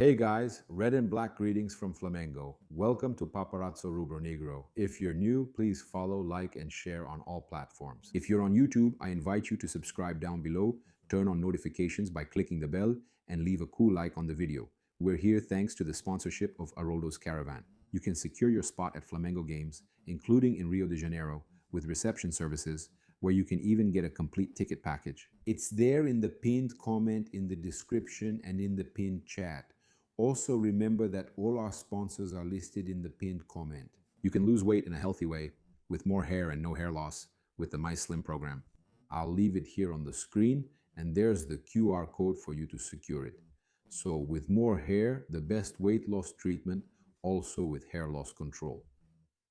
Hey guys, red and black greetings from Flamengo. Welcome to Paparazzo Rubro Negro. If you're new, please follow, like, and share on all platforms. If you're on YouTube, I invite you to subscribe down below, turn on notifications by clicking the bell, and leave a cool like on the video. We're here thanks to the sponsorship of Haroldo's Caravan. You can secure your spot at Flamengo games, including in Rio de Janeiro, with reception services, where you can even get a complete ticket package. It's there in the pinned comment, in the description, and in the pinned chat. Also remember that all our sponsors are listed in the pinned comment. You can lose weight in a healthy way with more hair and no hair loss with the My Slim program. I'll leave it here on the screen, and there's the QR code for you to secure it. So with more hair, the best weight loss treatment, also with hair loss control.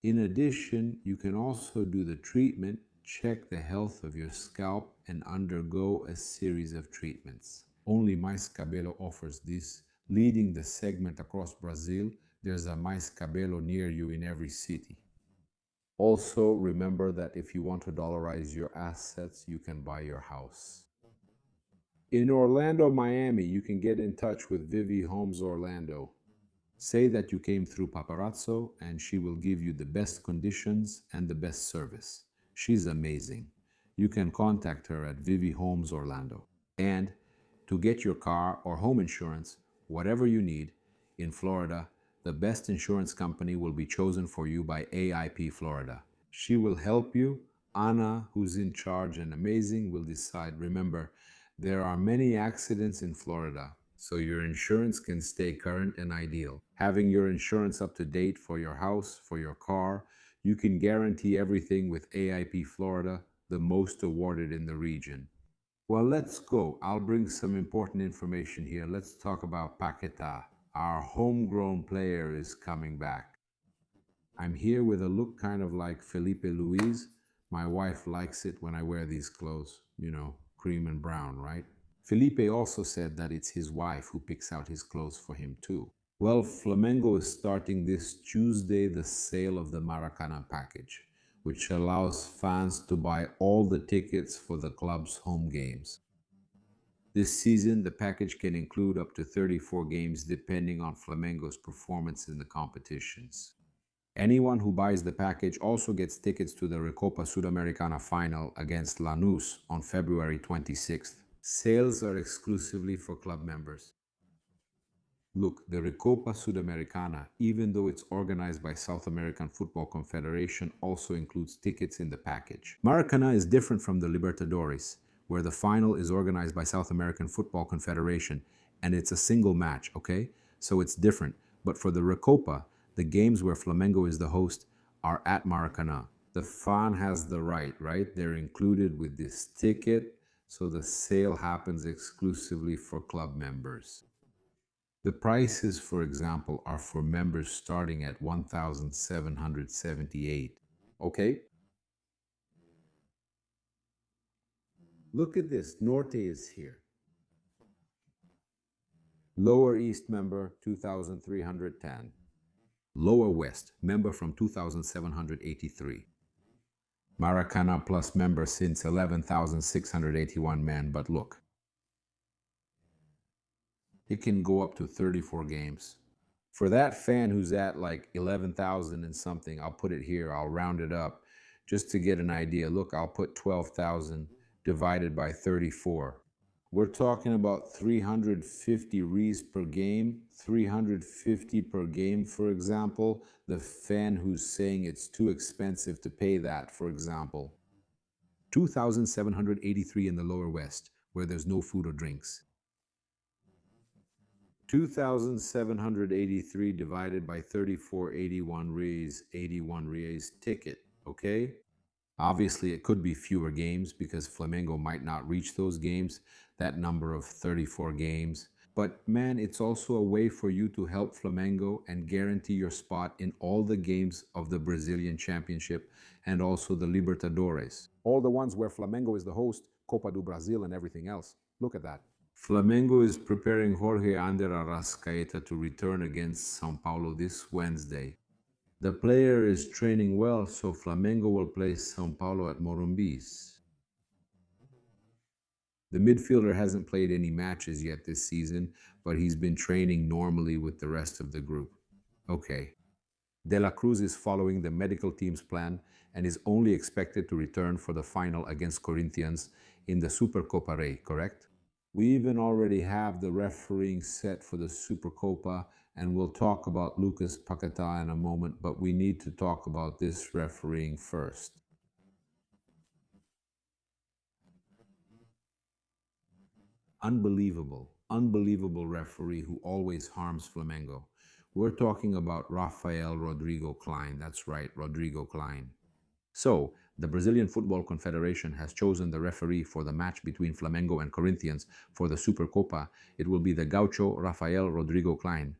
In addition, you can also do the treatment, check the health of your scalp, and undergo a series of treatments. Only Mais Cabelo offers this. Leading the segment across Brazil, there's a Mais Cabelo near you in every city. Also, remember that if you want to dollarize your assets, you can buy your house. In Orlando, Miami, you can get in touch with Vivi Homes Orlando. Say that you came through Paparazzo and she will give you the best conditions and the best service. She's amazing. You can contact her at Vivi Homes Orlando. And to get your car or home insurance, whatever you need, in Florida, the best insurance company will be chosen for you by AIP Florida. She will help you. Anna, who's in charge and amazing, will decide. Remember, there are many accidents in Florida, so your insurance can stay current and ideal. Having your insurance up to date for your house, for your car, you can guarantee everything with AIP Florida, the most awarded in the region. Well, let's go. I'll bring some important information here. Let's talk about Paquetá. Our homegrown player is coming back. I'm here with a look kind of like Felipe Luis. My wife likes it when I wear these clothes, you know, cream and brown, right? Felipe also said that it's his wife who picks out his clothes for him too. Well, Flamengo is starting this Tuesday the sale of the Maracanã package, which allows fans to buy all the tickets for the club's home games. This season, the package can include up to 34 games depending on Flamengo's performance in the competitions. Anyone who buys the package also gets tickets to the Recopa Sudamericana final against Lanús on February 26th. Sales are exclusively for club members. Look, the Recopa Sudamericana, even though it's organized by South American Football Confederation, also includes tickets in the package. Maracanã is different from the Libertadores, where the final is organized by South American Football Confederation, and it's a single match, okay? So it's different. But for the Recopa, the games where Flamengo is the host are at Maracanã. The fan has the right? They're included with this ticket, so the sale happens exclusively for club members. The prices, for example, are for members starting at 1,778. Okay? Look at this. Norte is here. Lower East member, 2,310. Lower West member from 2,783. Maracanã Plus member since 11,681 men, but look. It can go up to 34 games. For that fan who's at like 11,000 and something, I'll put it here, I'll round it up just to get an idea. Look, I'll put 12,000 divided by 34. We're talking about 350 reais per game, 350 per game, for example. The fan who's saying it's too expensive to pay that, for example. 2,783 in the Lower West, where there's no food or drinks. 2,783 divided by 34, 81 reais ticket, okay? Obviously, it could be fewer games because Flamengo might not reach those games, that number of 34 games. But man, it's also a way for you to help Flamengo and guarantee your spot in all the games of the Brazilian Championship and also the Libertadores. All the ones where Flamengo is the host, Copa do Brasil and everything else. Look at that. Flamengo is preparing Jorge Ander Arrascaeta to return against São Paulo this Wednesday. The player is training well, so Flamengo will play São Paulo at Morumbis. The midfielder hasn't played any matches yet this season, but he's been training normally with the rest of the group. Okay. De La Cruz is following the medical team's plan and is only expected to return for the final against Corinthians in the Supercopa Rey, correct? We even already have the refereeing set for the Supercopa, and we'll talk about Lucas Paquetá in a moment, but we need to talk about this refereeing first. Unbelievable referee who always harms Flamengo. We're talking about Rafael Rodrigo Klein. That's right, Rodrigo Klein. So, the Brazilian Football Confederation has chosen the referee for the match between Flamengo and Corinthians for the Supercopa. It will be the Gaucho Rafael Rodrigo Klein.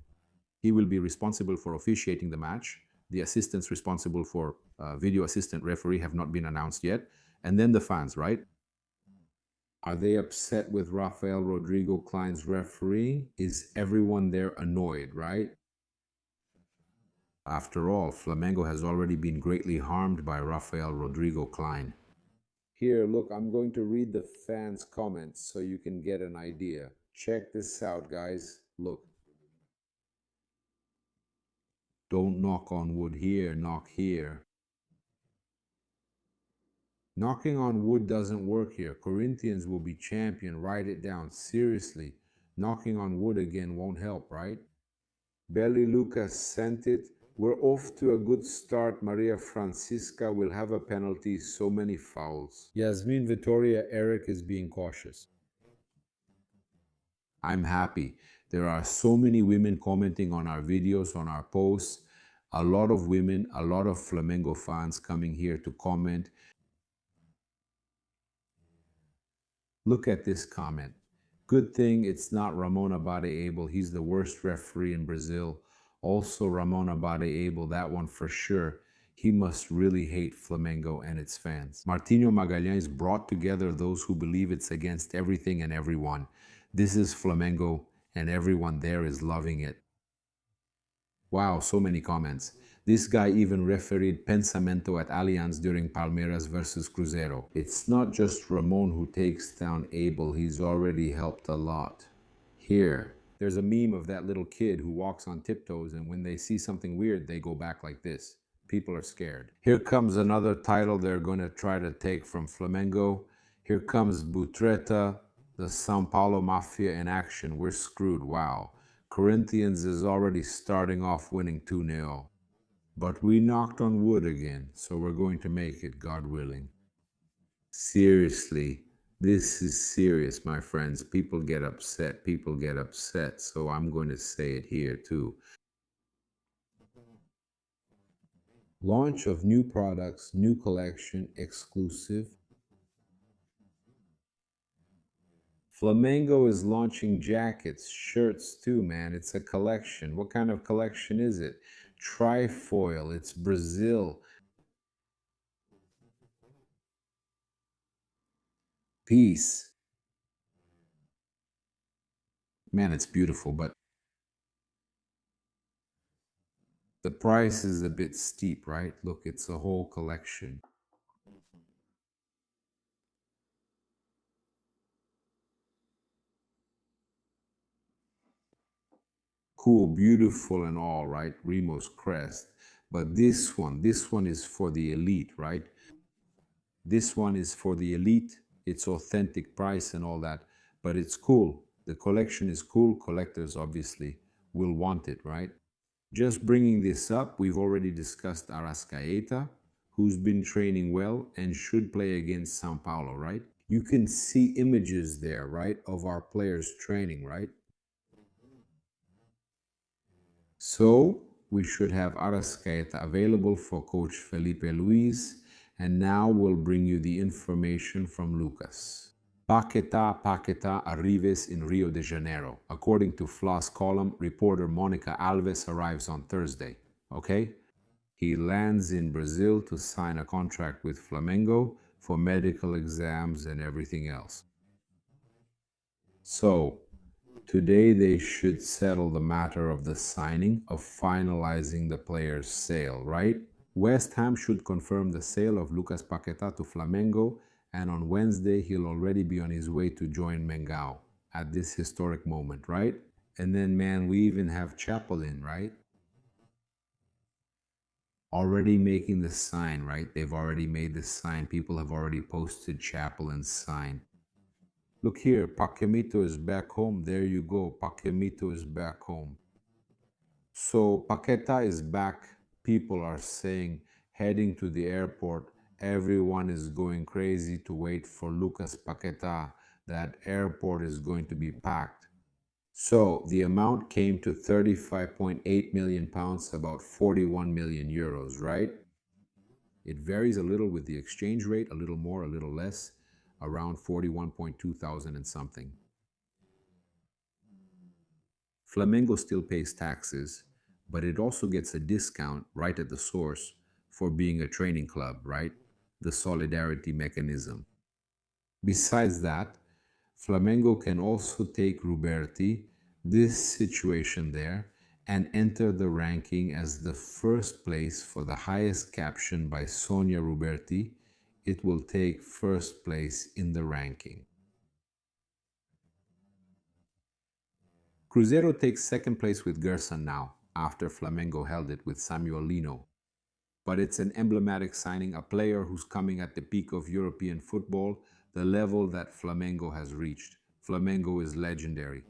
He will be responsible for officiating the match. The assistants responsible for video assistant referee have not been announced yet. And then the fans, right? Are they upset with Rafael Rodrigo Klein's refereeing? Is everyone there annoyed, right? After all, Flamengo has already been greatly harmed by Rafael Rodrigo Klein. Here, look, I'm going to read the fans' comments so you can get an idea. Check this out, guys. Look. Don't knock on wood here, knock here. Knocking on wood doesn't work here. Corinthians will be champion. Write it down. Seriously. Knocking on wood again won't help, right? Belly Lucas sent it. We're off to a good start. Maria Francisca will have a penalty. So many fouls. Yasmin Vittoria Eric is being cautious. I'm happy. There are so many women commenting on our videos, on our posts. A lot of women, a lot of Flamengo fans coming here to comment. Look at this comment. Good thing it's not Ramon Abade Abel. He's the worst referee in Brazil. Also Ramon Abade Abel, that one for sure. He must really hate Flamengo and its fans. Martinho Magalhães brought together those who believe it's against everything and everyone. This is Flamengo and everyone there is loving it. Wow, so many comments. This guy even refereed Pensamento at Allianz during Palmeiras versus Cruzeiro. It's not just Ramon who takes down Abel, he's already helped a lot. Here, there's a meme of that little kid who walks on tiptoes and when they see something weird, they go back like this. People are scared. Here comes another title they're going to try to take from Flamengo. Here comes Butreta, the São Paulo Mafia in action. We're screwed, wow. Corinthians is already starting off winning 2-0. But we knocked on wood again, so we're going to make it, God willing. Seriously, this is serious, my friends. People get upset, so I'm going to say it here too. Launch of new products, new collection, exclusive. Flamengo is launching jackets, shirts too, man. It's a collection. What kind of collection is it? Trifoil. It's Brazil. Peace. Man, it's beautiful, but the price is a bit steep, right? Look, it's a whole collection. Cool, beautiful and all, right? Remo's crest. But this one is for the elite, right? This one is for the elite. It's authentic price and all that, but it's cool. The collection is cool. Collectors obviously will want it, right? Just bringing this up, we've already discussed Arrascaeta, who's been training well and should play against São Paulo, right? You can see images there, right, of our players training, right? So we should have Arrascaeta available for Coach Felipe Luis, and now we'll bring you the information from Lucas. Paquetá arrives in Rio de Janeiro. According to Fla's column, reporter Monica Alves arrives on Thursday, okay? He lands in Brazil to sign a contract with Flamengo for medical exams and everything else. So, today they should settle the matter of the signing, of finalizing the player's sale, right? West Ham should confirm the sale of Lucas Paquetá to Flamengo And on Wednesday, he'll already be on his way to join Mengao at this historic moment, right? And then, man, we even have Chapelin, right? Already making the sign, right? They've already made the sign. People have already posted Chapelin's sign. Look here, Paquemito is back home. There you go. Paquemito is back home. So Paquetá is back. People are saying, heading to the airport, everyone is going crazy to wait for Lucas Paquetá. That airport is going to be packed. So the amount came to 35.8 million pounds, about 41 million euros, right? It varies a little with the exchange rate, a little more, a little less, around 41.2 thousand and something. Flamengo still pays taxes, but it also gets a discount right at the source for being a training club, right? The solidarity mechanism. Besides that, Flamengo can also take Ruberti, this situation there, and enter the ranking as the first place for the highest caption by Sonia Ruberti. It will take first place in the ranking. Cruzeiro takes second place with Gerson now, after Flamengo held it with Samuel Lino. But it's an emblematic signing, a player who's coming at the peak of European football, the level that Flamengo has reached. Flamengo is legendary.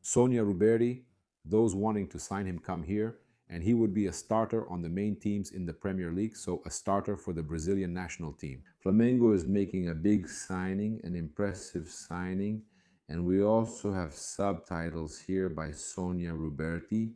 Sonia Ruberti, those wanting to sign him come here, and he would be a starter on the main teams in the Premier League, so a starter for the Brazilian national team. Flamengo is making a big signing, an impressive signing, and we also have subtitles here by Sonia Ruberti.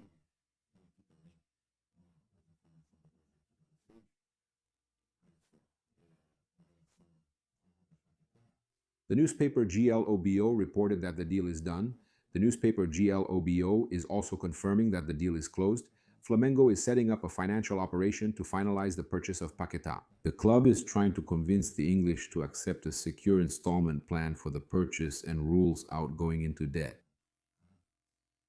The newspaper GLOBO reported that the deal is done. The newspaper GLOBO is also confirming that the deal is closed. Flamengo is setting up a financial operation to finalize the purchase of Paquetá. The club is trying to convince the English to accept a secure installment plan for the purchase and rules out going into debt.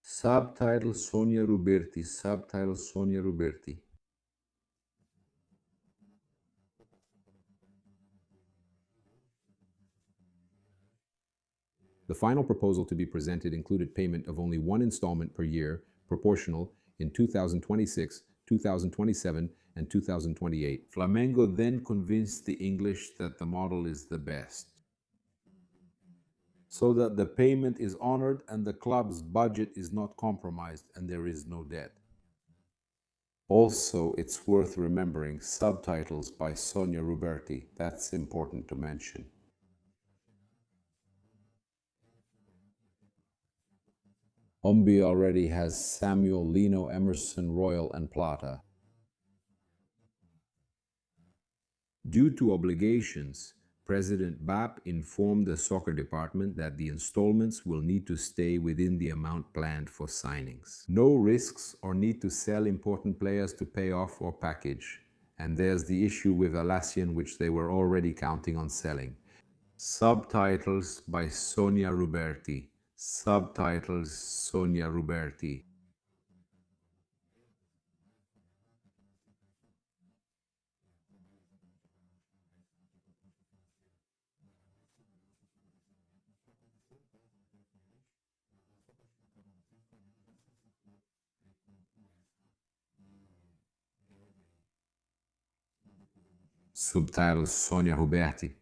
Subtitle Sonia Ruberti. Subtitle Sonia Ruberti. The final proposal to be presented included payment of only one installment per year, proportional, in 2026, 2027, and 2028. Flamengo then convinced the English that the model is the best, so that the payment is honored and the club's budget is not compromised and there is no debt. Also, it's worth remembering subtitles by Sonia Ruberti. That's important to mention. Ombi already has Samuel, Lino, Emerson, Royal, and Plata. Due to obligations, President BAP informed the soccer department that the installments will need to stay within the amount planned for signings. No risks or need to sell important players to pay off or package. And there's the issue with Alassian, which they were already counting on selling. Subtitles by Sonia Ruberti. Subtitles Sonia Ruberti. Subtitles Sonia Ruberti.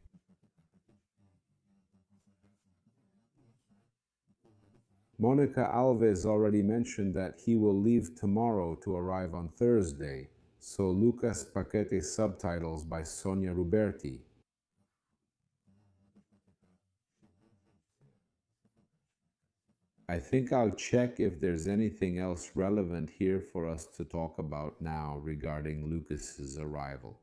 Monica Alves already mentioned that he will leave tomorrow to arrive on Thursday, so Lucas Paquete subtitles by Sonia Ruberti. I think I'll check if there's anything else relevant here for us to talk about now regarding Lucas's arrival.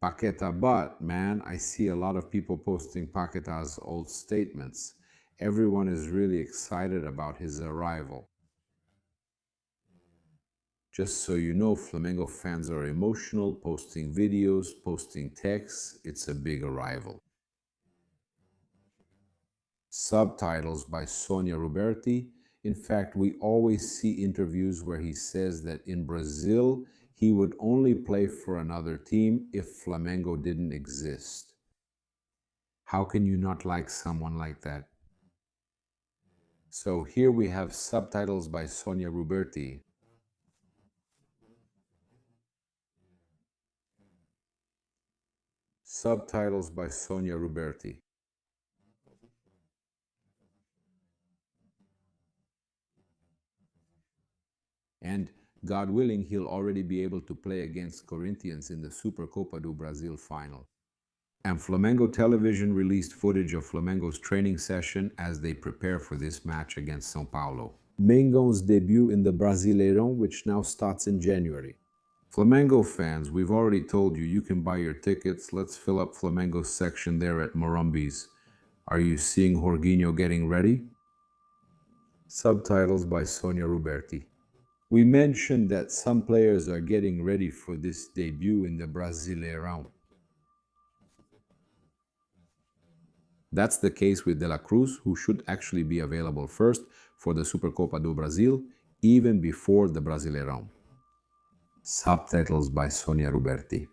Paqueta, but man, I see a lot of people posting Paqueta's old statements. Everyone is really excited about his arrival. Just so you know, Flamengo fans are emotional, posting videos, posting texts. It's a big arrival. Subtitles by Sonia Ruberti. In fact, we always see interviews where he says that in Brazil, he would only play for another team if Flamengo didn't exist. How can you not like someone like that? So here we have subtitles by Sonia Ruberti. Subtitles by Sonia Ruberti. And God willing, he'll already be able to play against Corinthians in the Supercopa do Brasil final. And Flamengo Television released footage of Flamengo's training session as they prepare for this match against São Paulo. Mengão's debut in the Brasileirão, which now starts in January. Flamengo fans, we've already told you can buy your tickets. Let's fill up Flamengo's section there at Morumbi's. Are you seeing Jorginho getting ready? Subtitles by Sonia Ruberti. We mentioned that some players are getting ready for this debut in the Brasileirão. That's the case with De La Cruz, who should actually be available first for the Supercopa do Brasil, even before the Brasileirão. Subtitles by Sonia Ruberti.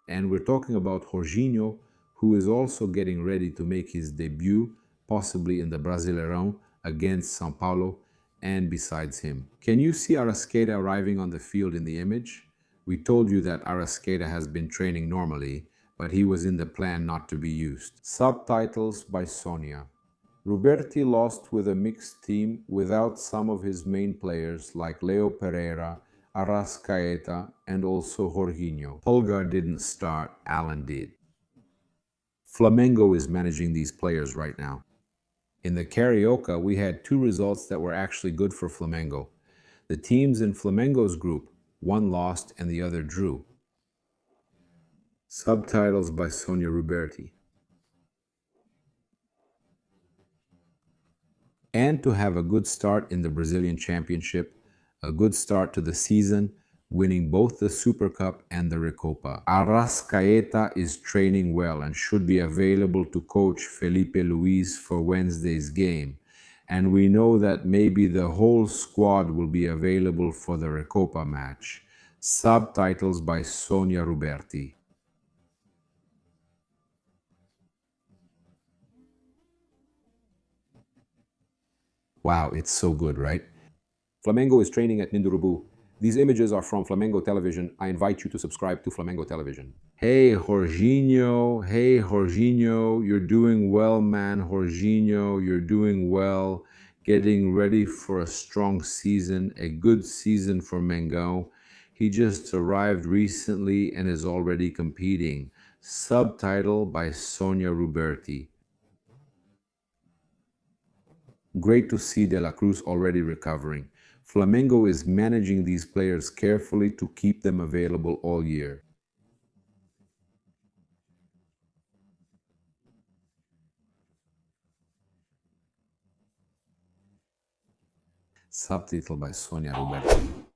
And we're talking about Jorginho, who is also getting ready to make his debut, possibly in the Brasileirão against São Paulo, and besides him. Can you see Arrascaeta arriving on the field in the image? We told you that Arrascaeta has been training normally, but he was in the plan not to be used. Subtitles by Sonia. Ruberti lost with a mixed team without some of his main players like Leo Pereira, Arrascaeta, and also Jorginho. Pulgar didn't start, Alan did. Flamengo is managing these players right now. In the Carioca, we had two results that were actually good for Flamengo. The teams in Flamengo's group, one lost and the other drew. Subtitles by Sonia Ruberti. And to have a good start in the Brazilian Championship, a good start to the season, winning both the Super Cup and the Recopa. Arrascaeta is training well and should be available to coach Felipe Luis for Wednesday's game. And we know that maybe the whole squad will be available for the Recopa match. Subtitles by Sonia Ruberti. Wow, it's so good, right? Flamengo is training at Nindurubu. These images are from Flamengo Television. I invite you to subscribe to Flamengo Television. Hey, Jorginho. Hey, Jorginho. You're doing well, man. Jorginho, you're doing well. Getting ready for a strong season, a good season for Mengão. He just arrived recently and is already competing. Subtitle by Sonia Ruberti. Great to see De La Cruz already recovering. Flamengo is managing these players carefully to keep them available all year. Subtitle by Sonia Ruberti.